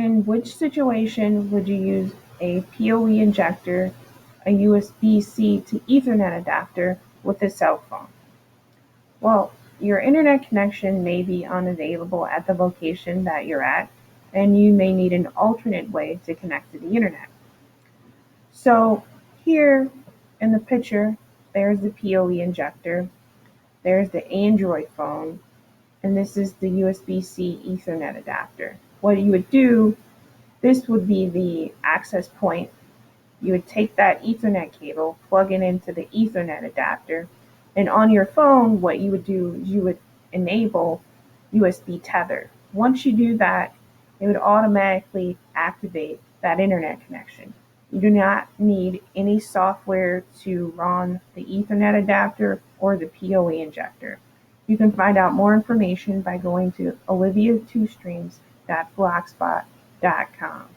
In which situation would you use a PoE injector, a USB-C to Ethernet adapter with a cell phone? Well, your internet connection may be unavailable at the location that you're at, and you may need an alternate way to connect to the internet. So here in the picture, there's the PoE injector, there's the Android phone, and this is the USB-C Ethernet adapter. What you would do, this would be the access point. You would take that Ethernet cable, plug it into the Ethernet adapter, and on your phone, what you would do is you would enable USB tether. Once you do that, it would automatically activate that internet connection. You do not need any software to run the Ethernet adapter or the PoE injector. You can find out more information by going to olivia2streams.blogspot.com.